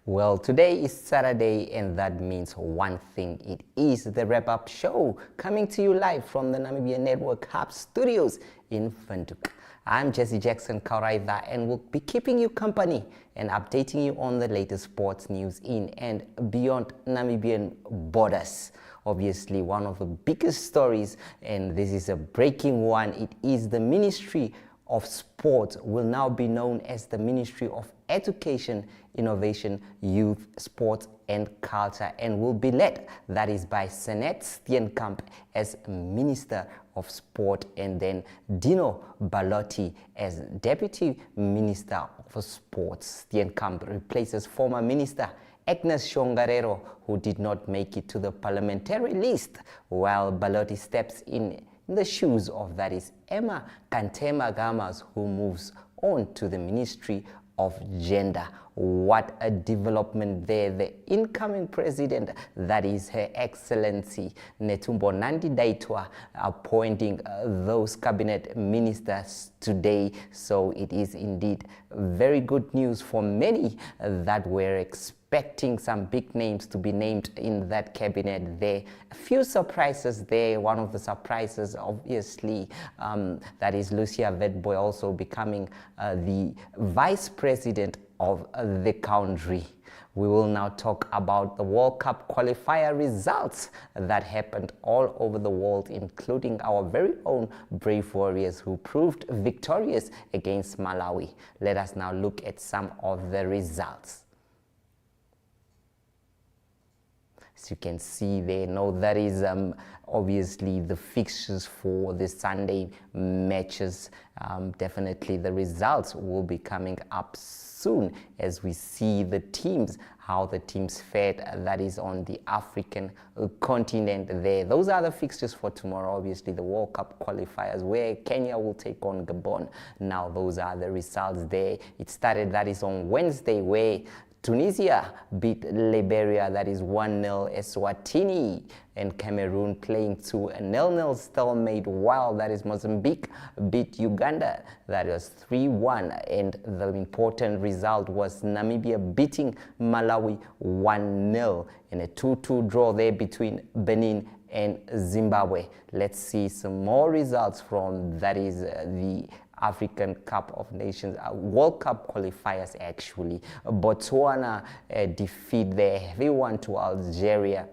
Well, today is Saturday, and that means one thing. It is the Wrap-Up Show, coming to you live from the Namibia Network Hub Studios in Windhoek. I'm Jesse Jackson Kauraiva, and we'll be keeping you company and updating you on the latest sports news in and beyond Namibian borders. Obviously, one of the biggest stories, and this is a breaking one, it is the Ministry of Sport will now be known as the Ministry of Education, Innovation, Youth, Sport and Culture, and will be led, that is, by Senet Steenkamp as Minister of Sport, and then Dino Balotti as Deputy Minister of Sports. Steenkamp replaces former Minister Agnes Shongarero, who did not make it to the parliamentary list, while Balotti steps in the shoes of, that is, Emma Kantema Gamas, who moves on to the Ministry of Gender. What a development there. The incoming president, that is Her Excellency Netumbo Nandi-Ndaitwah, appointing those cabinet ministers today. So it is indeed very good news for many that were expecting some big names to be named in that cabinet there. A few surprises there. One of the surprises, obviously, that is Lucia Witbooi also becoming the vice president of the country. We will now talk about the World Cup qualifier results that happened all over the world, including our very own Brave Warriors, who proved victorious against Malawi. Let us now look at some of the results. As you can see there, that is obviously the fixtures for the Sunday matches. Definitely the results will be coming up soon as we see the teams, how the teams fared, that is on the African continent there. Those are the fixtures for tomorrow, obviously the World Cup qualifiers, where Kenya will take on Gabon. Now those are the results there. It started, that is on Wednesday, where Tunisia beat Liberia, that is 1-0. Eswatini and Cameroon playing to a 0-0 stalemate, while that is Mozambique beat Uganda, that was 3-1. And the important result was Namibia beating Malawi 1-0 in a 2-2 draw there between Benin and Zimbabwe. Let's see some more results from, that is, the African Cup of Nations, World Cup qualifiers actually. Botswana defeat the heavy one to Algeria.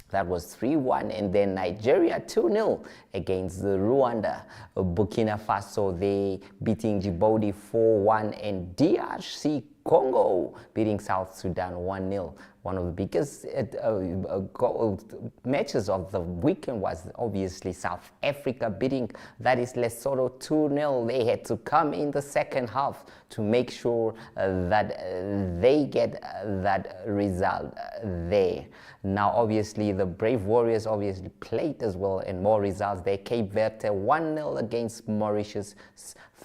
That was 3-1, and then Nigeria 2-0 against Rwanda. Burkina Faso, they beating Djibouti 4-1, and DRC Congo beating South Sudan 1-0. One of the biggest matches of the weekend was obviously South Africa beating, that is, Lesotho 2-0. They had to come in the second half to make sure that they get that result there. Now, obviously, the Brave Warriors obviously played as well, and more results there. Cape Verde 1-0 against Mauritius,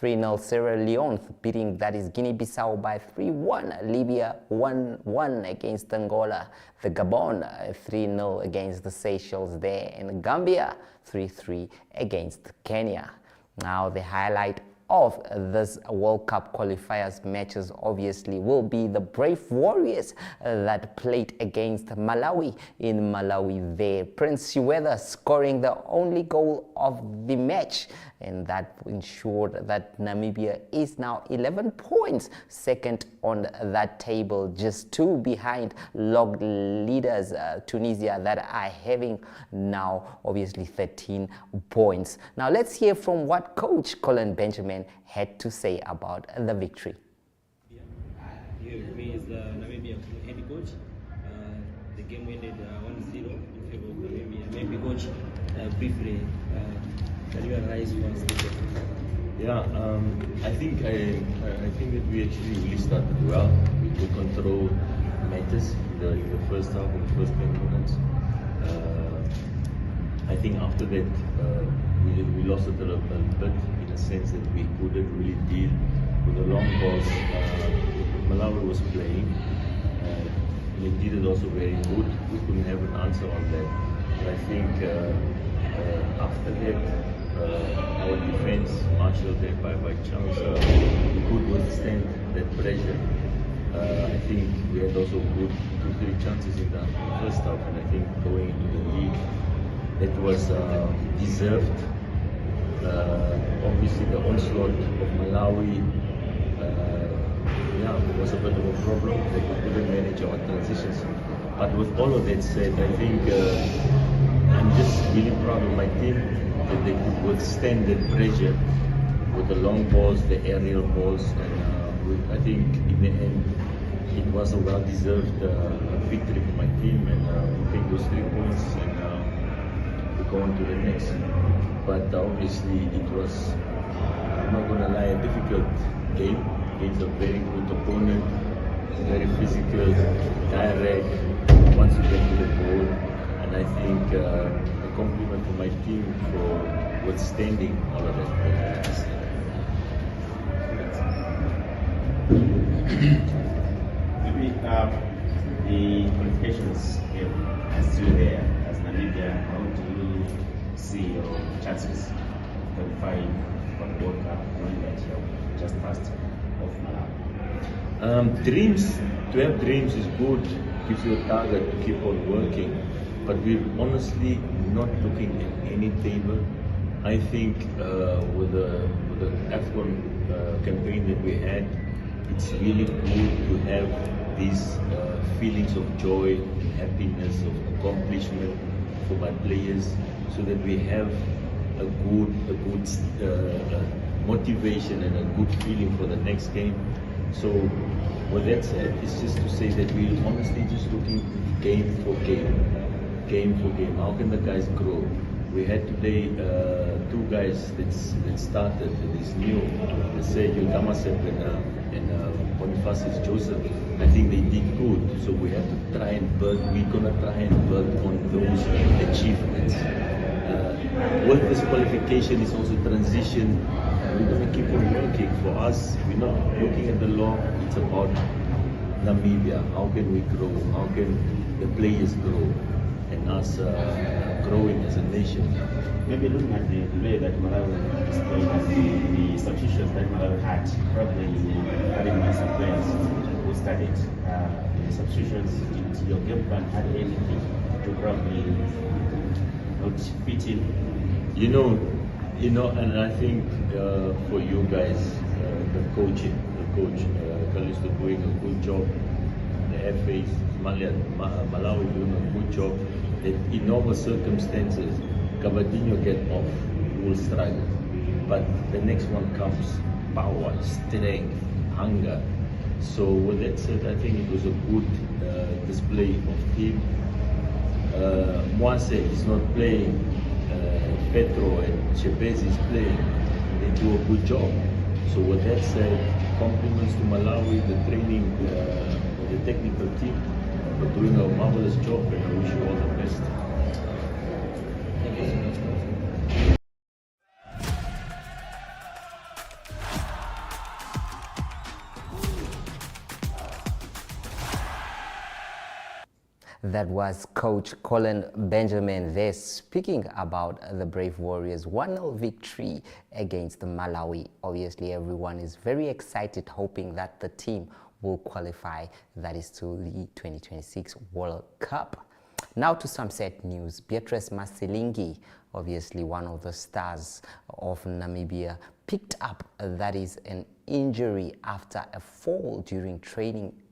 3-0. Sierra Leone beating, that is, Guinea-Bissau by 3-1. Libya 1-1 against Angola. The Gabon 3-0 against the Seychelles there. And Gambia 3-3 against Kenya. Now the highlight of this World Cup qualifiers matches obviously will be the Brave Warriors that played against Malawi in Malawi there. Prince Chiwetha scoring the only goal of the match, and that ensured that Namibia is now 11 points second on that table, just 2 behind log leaders Tunisia, that are having now obviously 13 points. Now let's hear from what coach Colin Benjamin had to say about the victory. Here with me is the Namibia head coach. The game ended 1-0 in favor of Namibia. Maybe coach, briefly, can you analyze for us? Yeah, I think that we actually really started well. We could control matters in the first half, in the first 10 minutes. I think after that we lost it a little bit, in a sense that we couldn't really deal with the long balls Malawi was playing. They did it also very good. We couldn't have an answer on that. But I think after that, our defense, marshaled there by Charles, we could withstand that pressure. I think we had also good 2-3 chances in the first half, and I think going into the lead, it was deserved. Obviously, the onslaught of Malawi was a bit of a problem. They couldn't manage our transitions. But with all of that said, I think I'm just really proud of my team that they could withstand the pressure with the long balls, the aerial balls, and I think in the end it was a well-deserved victory for my team, and we take those 3 points and we go on to the next. But obviously it was, I'm not going to lie, a difficult game against a very good opponent, very physical, direct, once you get to the goal. And I think a compliment to my team for withstanding all of that. Maybe the qualifications game are still there as Namibia. How do you see your chances of qualifying for the World Cup, knowing that you're just past of Malawi? Dreams, to have dreams is good, gives you a target to keep on working, but we're honestly not looking at any table. I think with the AFCON campaign that we had, it's really good to have these feelings of joy, happiness, of accomplishment for my players, so that we have a good motivation and a good feeling for the next game. So with that said, it's just to say that we're honestly just looking game for game for game. How can the guys grow? We had today 2 guys that started, that is new, Sergio Damasep and Bonifacius Joseph. I think they did good, so we have to try and build, we're going to try and build on those achievements. With this qualification is also transition. We're going to keep on working. For us, we're not looking at the law, it's about Namibia. How can we grow? How can the players grow? And us growing as a nation. Maybe looking at the way that Malawi displayed and the substitutions that Malawi had, probably having some players who started the substitutions, did your game plan had anything to probably not fit in? You know, and I think for you guys, the coach, Callisto doing a good job. The FA, Malawi doing a good job. That in normal circumstances, Gabadinho get off, will struggle. But the next one comes, power, strength, hunger. So with that said, I think it was a good display of team. Moise is not playing, Petro and Chepezi is playing. They do a good job. So with that said, compliments to Malawi, the training, the technical team for doing a marvelous job, and I wish you all the best. Thank you so much, coach. That was Coach Colin Benjamin there speaking about the Brave Warriors 1-0 victory against Malawi. Obviously, everyone is very excited, hoping that the team will qualify, that is to the 2026 World Cup. Now to some sad news. Beatrice Masilingi, obviously one of the stars of Namibia, picked up that is an injury after a fall during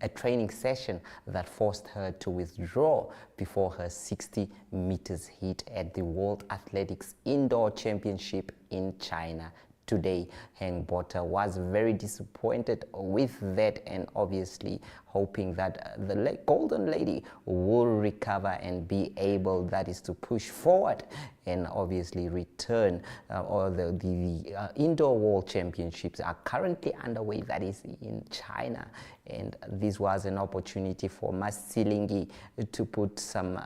a training session that forced her to withdraw before her 60 meters hit at the World Athletics Indoor Championship in China today. Heng Botta was very disappointed with that, and obviously hoping that the Golden Lady will recover and be able, that is, to push forward and obviously return. The Indoor World Championships are currently underway, that is in China, and this was an opportunity for Masilingi to put some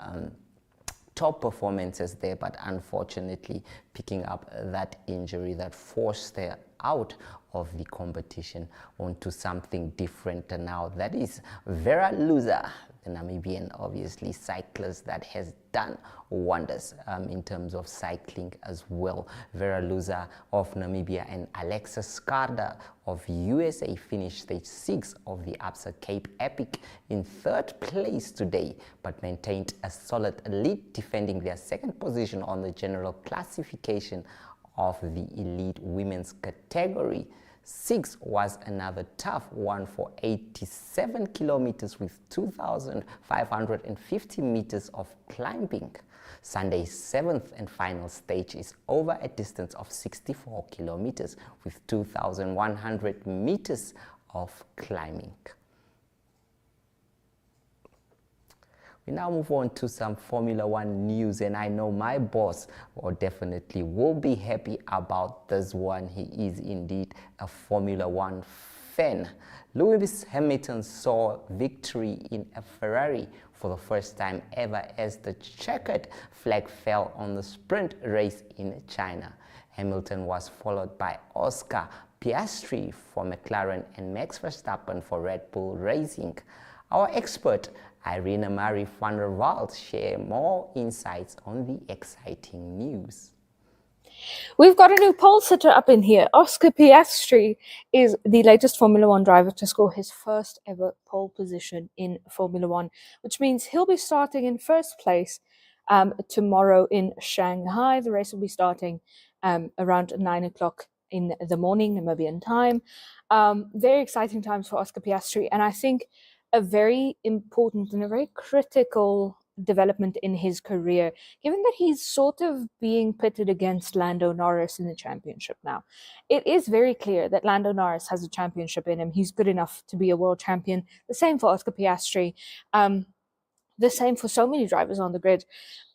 top performances there, but unfortunately picking up that injury that forced her out of the competition onto something different now. That is Vera Luza. a Namibian, obviously, cyclist that has done wonders in terms of cycling as well. Vera Luza of Namibia and Alexa Skarda of USA finished stage 6 of the Absa Cape Epic in 3rd place today, but maintained a solid lead, defending their 2nd position on the general classification of the elite women's category. 6 was another tough one for 87 kilometers with 2,550 meters of climbing. Sunday's 7th and final stage is over a distance of 64 kilometers with 2,100 meters of climbing. We now move on to some Formula One news, and I know my boss definitely will be happy about this one. He is indeed a Formula One fan. Lewis Hamilton saw victory in a Ferrari for the first time ever as the checkered flag fell on the sprint race in China. Hamilton was followed by Oscar Piastri for McLaren and Max Verstappen for Red Bull Racing. Our expert Irina Marie van der Waals share more insights on the exciting news. We've got a new pole sitter up in here. Oscar Piastri is the latest Formula One driver to score his first ever pole position in Formula One, which means he'll be starting in 1st place tomorrow in Shanghai. The race will be starting around 9 o'clock in the morning, Namibian time. Very exciting times for Oscar Piastri, and I think a very important and a very critical development in his career, given that he's sort of being pitted against Lando Norris in the championship now. It is very clear that Lando Norris has a championship in him. He's good enough to be a world champion. The same for Oscar Piastri. The same for so many drivers on the grid.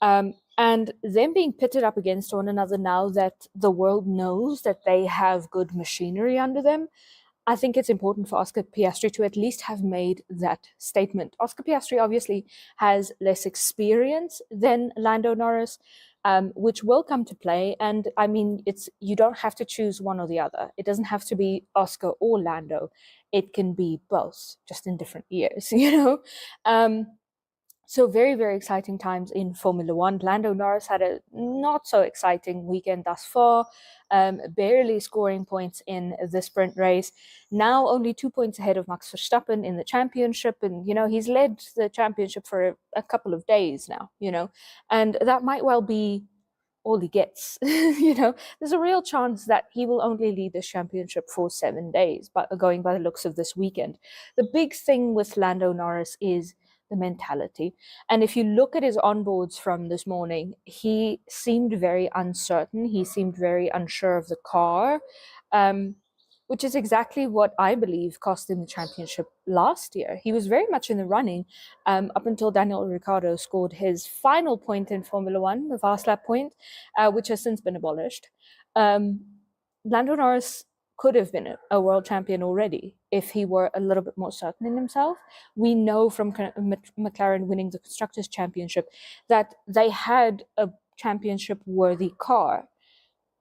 And them being pitted up against one another now that the world knows that they have good machinery under them, I think it's important for Oscar Piastri to at least have made that statement. Oscar Piastri obviously has less experience than Lando Norris, which will come to play. And I mean, you don't have to choose one or the other. It doesn't have to be Oscar or Lando. It can be both, just in different years, you know? So very, very exciting times in Formula One. Lando Norris had a not so exciting weekend thus far, barely scoring points in the sprint race. Now only 2 points ahead of Max Verstappen in the championship. And, you know, he's led the championship for a couple of days now, you know, and that might well be all he gets. You know, there's a real chance that he will only lead the championship for 7 days, but going by the looks of this weekend. The big thing with Lando Norris is the mentality. And if you look at his onboards from this morning, he seemed very uncertain. He seemed very unsure of the car, which is exactly what I believe cost him the championship last year. He was very much in the running up until Daniel Ricciardo scored his final point in Formula One, the fast lap point, which has since been abolished. Lando Norris could have been a world champion already if he were a little bit more certain in himself. We know from McLaren winning the Constructors' Championship that they had a championship-worthy car,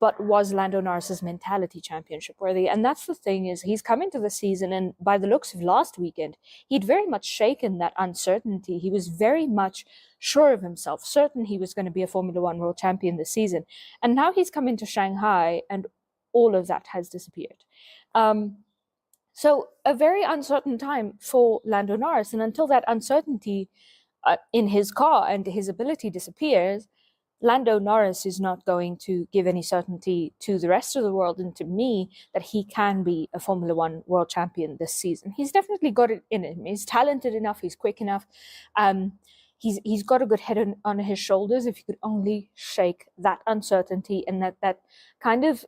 but was Lando Norris's mentality championship-worthy? And that's the thing, is he's come into the season, and by the looks of last weekend, he'd very much shaken that uncertainty. He was very much sure of himself, certain he was going to be a Formula One world champion this season. And now he's come into Shanghai, and all of that has disappeared. So a very uncertain time for Lando Norris. And until that uncertainty in his car and his ability disappears, Lando Norris is not going to give any certainty to the rest of the world and to me that he can be a Formula One world champion this season. He's definitely got it in him. He's talented enough. He's quick enough. He's got a good head on his shoulders. If you could only shake that uncertainty and that kind of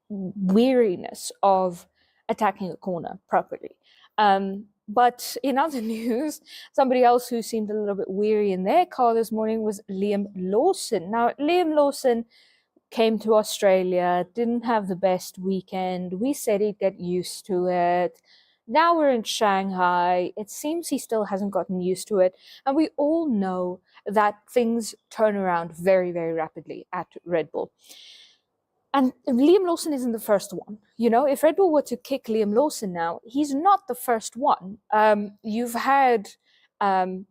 weariness of attacking a corner properly. But in other news, somebody else who seemed a little bit weary in their car this morning was Liam Lawson. Now, Liam Lawson came to Australia, didn't have the best weekend. We said he'd get used to it. Now we're in Shanghai. It seems he still hasn't gotten used to it. And we all know that things turn around very, very rapidly at Red Bull. And Liam Lawson isn't the first one. You know, if Red Bull were to kick Liam Lawson now, he's not the first one. You've had You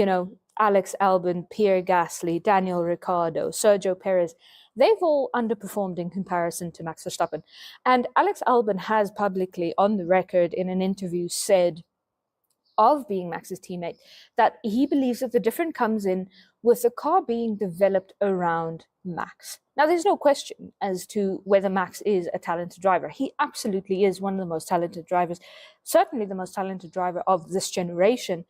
know, Alex Albon, Pierre Gasly, Daniel Ricciardo, Sergio Perez, they've all underperformed in comparison to Max Verstappen. And Alex Albon has publicly, on the record in an interview, said of being Max's teammate that he believes that the difference comes in with the car being developed around Max. Now, there's no question as to whether Max is a talented driver. He absolutely is one of the most talented drivers, certainly the most talented driver of this generation.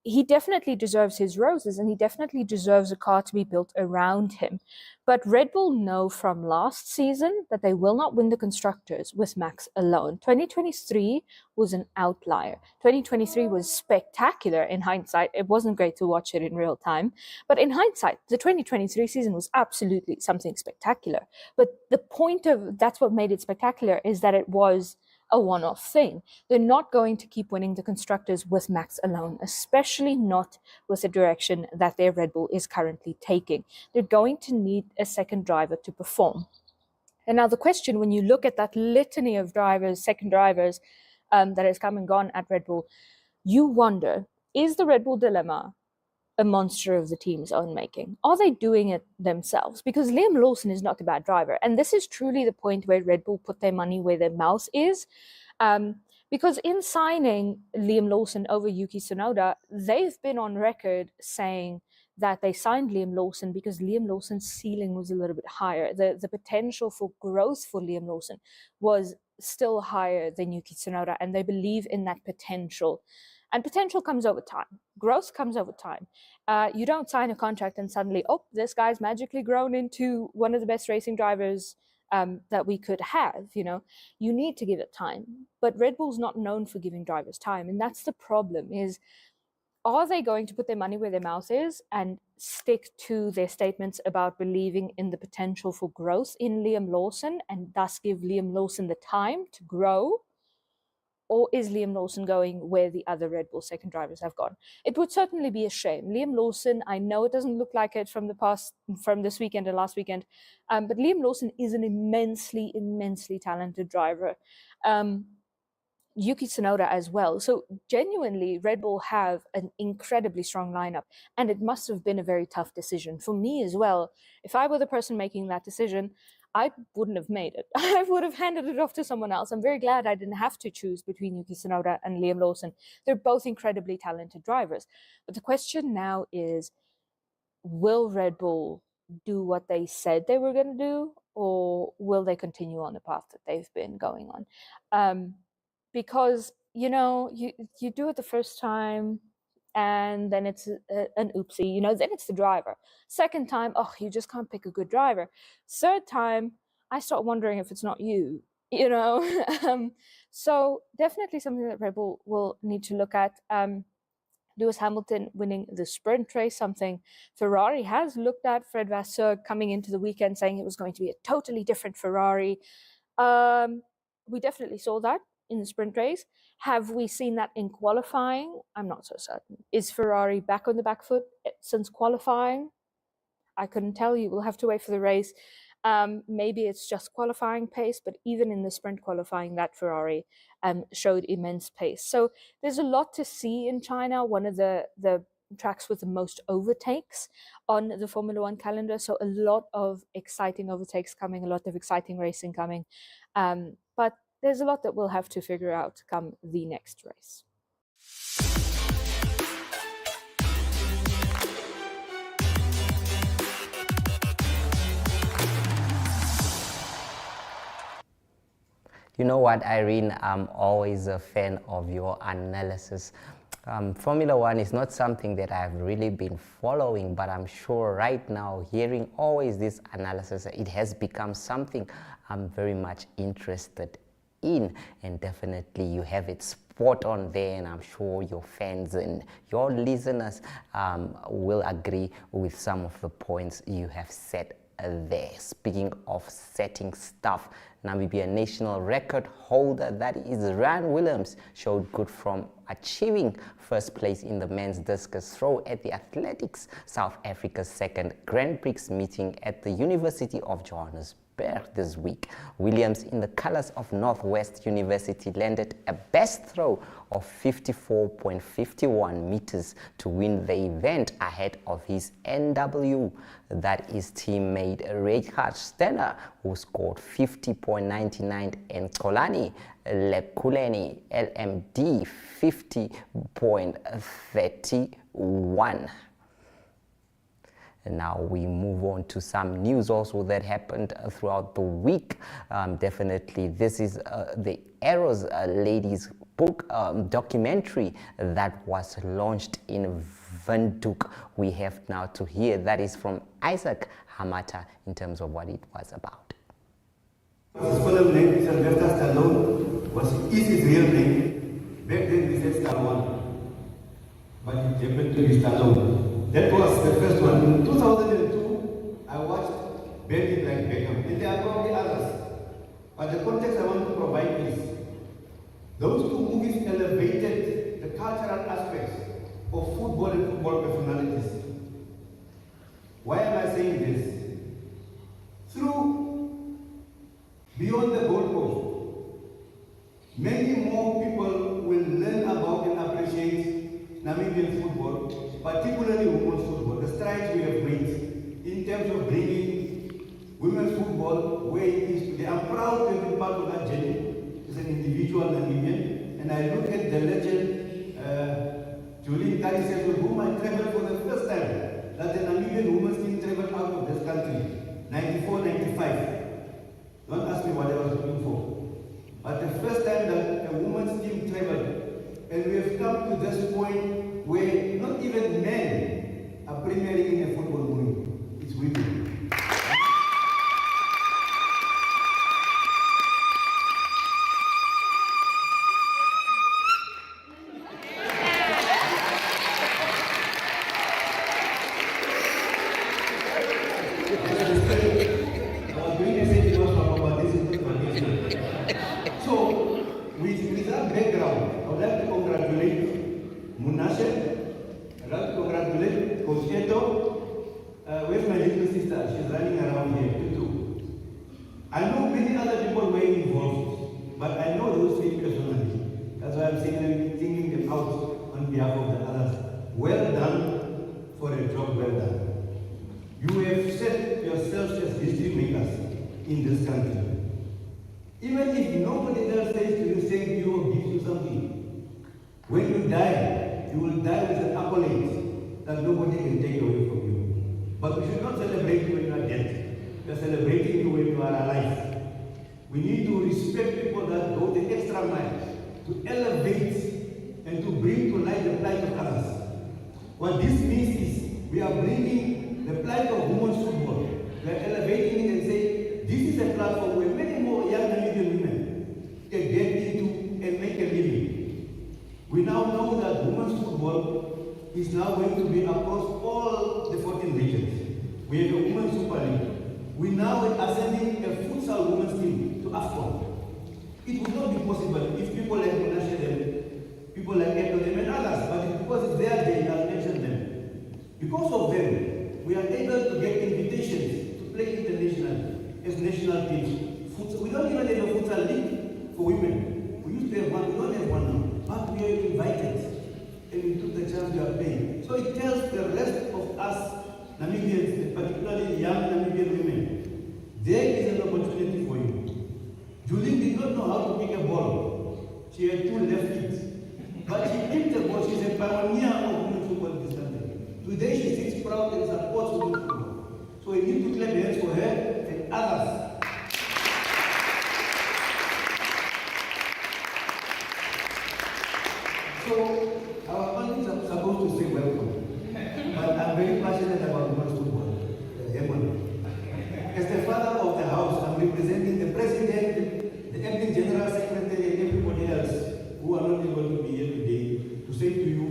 He definitely deserves his roses, and he definitely deserves a car to be built around him. But Red Bull know from last season that they will not win the Constructors with Max alone. 2023 was an outlier. 2023 was spectacular in hindsight. It wasn't great to watch it in real time. But in hindsight, the 2023 season was absolutely something spectacular. But the point of that's what made it spectacular is that it was a one-off thing. They're not going to keep winning the Constructors with Max alone, especially not with the direction that their Red Bull is currently taking. They're going to need a second driver to perform. And now the question, when you look at that litany of drivers, second drivers that has come and gone at Red Bull, you wonder, is the Red Bull dilemma a monster of the team's own making? Are they doing it themselves? Because Liam Lawson is not a bad driver. And this is truly the point where Red Bull put their money where their mouth is. Because in signing Liam Lawson over Yuki Tsunoda, they've been on record saying that they signed Liam Lawson because Liam Lawson's ceiling was a little bit higher. The potential for growth for Liam Lawson was still higher than Yuki Tsunoda, and they believe in that potential. And potential comes over time. Growth comes over time. You don't sign a contract and suddenly, oh, this guy's magically grown into one of the best racing drivers that we could have. You know, you need to give it time. But Red Bull's not known for giving drivers time, and that's the problem. Is are they going to put their money where their mouth is and stick to their statements about believing in the potential for growth in Liam Lawson and thus give Liam Lawson the time to grow? Or is Liam Lawson going where the other Red Bull second drivers have gone? It would certainly be a shame. Liam Lawson, I know it doesn't look like it from this weekend and last weekend, but Liam Lawson is an immensely, immensely talented driver. Yuki Tsunoda as well. So genuinely, Red Bull have an incredibly strong lineup, and it must have been a very tough decision for me as well. If I were the person making that decision, I wouldn't have made it. I would have handed it off to someone else. I'm very glad I didn't have to choose between Yuki Tsunoda and Liam Lawson. They're both incredibly talented drivers. But the question now is, will Red Bull do what they said they were going to do, or will they continue on the path that they've been going on? Because, you know, you do it the first time, and then it's an oopsie, you know, then it's the driver. Second time, oh, you just can't pick a good driver. Third time, I start wondering if it's not you, you know. So definitely something that Red Bull will need to look at. Lewis Hamilton winning the sprint race, something Ferrari has looked at. Fred Vasseur coming into the weekend saying it was going to be a totally different Ferrari. We definitely saw that in the sprint race. Have we seen that in qualifying? I'm not so certain. Is Ferrari back on the back foot since qualifying? I couldn't tell you. We'll have to wait for the race. Maybe it's just qualifying pace, but even in the sprint qualifying, that Ferrari showed immense pace. So there's a lot to see in China, one of the tracks with the most overtakes on the Formula One calendar. So a lot of exciting overtakes coming, a lot of exciting racing coming. But there's a lot that we'll have to figure out come the next race. You know what, Irene, I'm always a fan of your analysis. Formula One is not something that I've really been following, but I'm sure right now, hearing always this analysis, it has become something I'm very much interested in, and definitely you have it spot on there, and I'm sure your fans and your listeners will agree with some of the points you have set there. Speaking of setting stuff, Namibia national record holder, that is Ryan Williams, showed good from achieving first place in the men's discus throw at the Athletics South Africa's second Grand Prix meeting at the University of Johannesburg. Johannesburg this week. Williams, in the colors of Northwest University, landed a best throw of 54.51 meters to win the event ahead of his NW, that is teammate Richard Stenner, who scored 50.99, and Kolani Lekuleni LMD 50.31. And now we move on to some news also that happened throughout the week. Definitely, this is the Arrows Ladies book documentary that was launched in Windhoek. We have now to hear that is from Isaac Hamata in terms of what it was about. His full name is Sylvester Stallone, is his real name. Back then we said Stallone, but he happened to be Stallone. That was the first one. In 2002, I watched Bend It Like Beckham, and there are probably others. But the context I want to provide is, those two movies elevated the cultural aspects of football and football personalities. Why am I saying this? Through Beyond the Goalpost, many more people will learn about and appreciate Namibian football, particularly women's football, the strides we have made in terms of bringing women's football where it is today. I'm proud to be part of that journey as an individual Namibian, and I look at the legend, Julie Karises, with whom I traveled for the first time, that the Namibian women's team traveled out of this country, 94, 95. Don't ask me what I was looking for. But the first time that a women's team traveled, and we have come to this point where not even men are premiering in a football movie. It's women. With that background, I would like to congratulate Munashe, I'd like to congratulate Coach Eto. Where's my little sister? She's running around here, Tutu. I know many other people were involved, but I know those three personally. That's why I'm singing them out on behalf of the others. Well done for a job well done. You have set yourselves as history makers in this country. Even if nobody else says to you, thank you or gives you something, when you die, you will die with an accolade that nobody can take away from you. But we should not celebrate you when you are dead. We are celebrating you when you are alive. We need to respect people that go the extra mile to elevate and to bring to light the plight of others. What this means is we are bringing the plight of women's football. We are elevating it and saying, this is a platform where many more young Namibian women can get into and make a living. We now know that women's football is now going to be across all the 14 regions. We have a women's Super League. We now are sending a futsal women's team to AFCON. It would not be possible if people like Munashe them, people like Eto them and others, but because it's their day, I'll mention them. Because of them, we are able to get invitations to play internationally as national teams. We don't even have a futsal league for women. We used to have one, we don't have one now. But we are invited and we took the chance we are playing. So it tells the rest of us Namibians, particularly young Namibian women, there is an opportunity for you. Julie did not know how to pick a ball. She had two left feet. But she picked the ball. She's a pioneer of women's football in this country. Today she sits proud and supports women's football. So we need to clap hands for her and others. So our families are supposed to say welcome. But I'm very passionate about women's football. As the father of the house, I'm representing the president, the acting general secretary, and everybody else who are not able to be here today to say to you,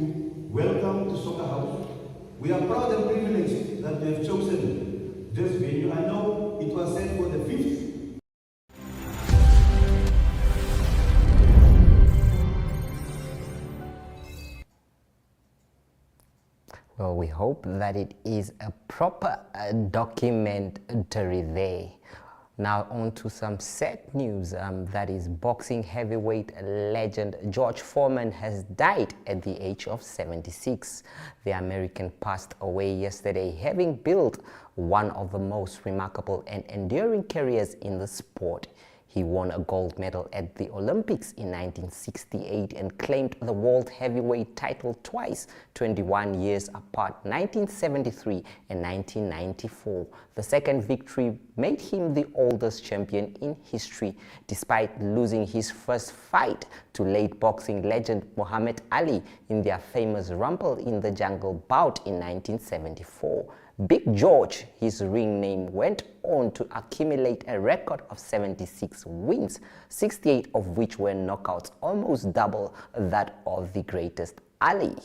welcome to Soccer House. We are proud and privileged that we have chosen this venue. I know it was set for the 5th. Well, we hope that it is a proper documentary there. Now on to some sad news, that is boxing heavyweight legend George Foreman has died at the age of 76. The American passed away yesterday, having built one of the most remarkable and enduring careers in the sport. He won a gold medal at the Olympics in 1968 and claimed the world heavyweight title twice, 21 years apart, 1973 and 1994. The second victory made him the oldest champion in history, despite losing his first fight to late boxing legend Muhammad Ali in their famous Rumble in the Jungle bout in 1974. Big George, his ring name, went on to accumulate a record of 76 wins, 68 of which were knockouts, almost double that of the greatest Ali.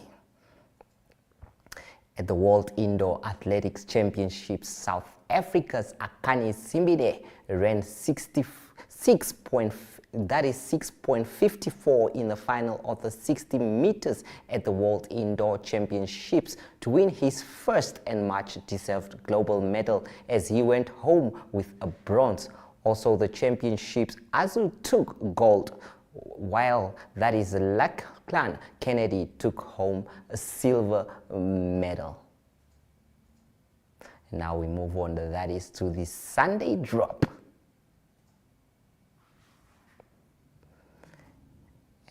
At the World Indoor Athletics Championships, South Africa's Akani Simbine ran 6.54 in the final of the 60 meters at the World Indoor Championships to win his first and much-deserved global medal as he went home with a bronze. Also, the championships, Azu took gold, while that is Lachlan Kennedy took home a silver medal. Now we move on, that is to the Sunday drop.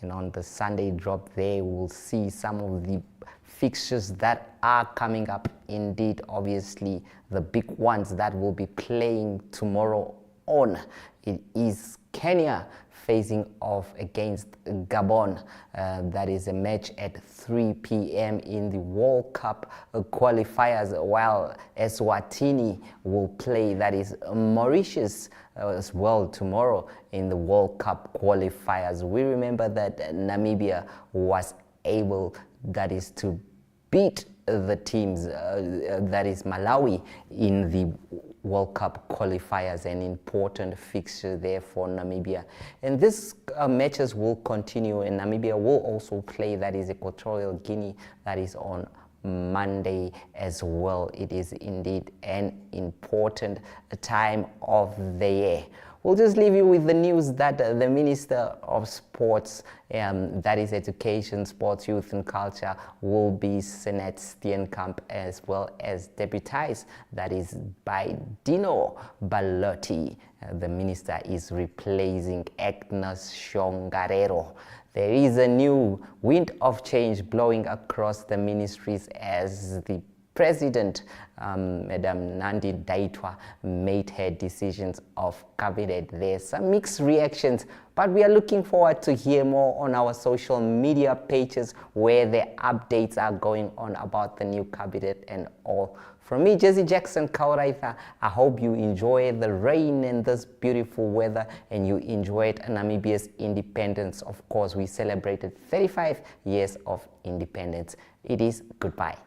And on the Sunday drop there, we'll see some of the fixtures that are coming up. Indeed, obviously, the big ones that will be playing tomorrow on. It is Kenya facing off against Gabon. That is a match at 3 p.m. in the World Cup qualifiers, while Eswatini will play, that is Mauritius, as well tomorrow in the World Cup qualifiers. We remember that Namibia was able, that is, to beat the teams, that is Malawi, in the World Cup qualifiers, an important fixture there for Namibia. And these matches will continue, and Namibia will also play, that is Equatorial Guinea, that is on Monday as well. It is indeed an important time of the year. We'll just leave you with the news that the Minister of Sports, that is Education, Sports, Youth and Culture, will be Senet Steenkamp, as well as deputized, that is by Dino Balotti. The minister is replacing Agnes Shongarero. There is a new wind of change blowing across the ministries as the President, Madam Nandi Daitwa, made her decisions of cabinet. There's some mixed reactions, but we are looking forward to hear more on our social media pages where the updates are going on about the new cabinet and all. From me, Jesse Jackson Kauraitha, I hope you enjoy the rain and this beautiful weather, and you enjoyed Namibia's independence. Of course, we celebrated 35 years of independence. It is goodbye.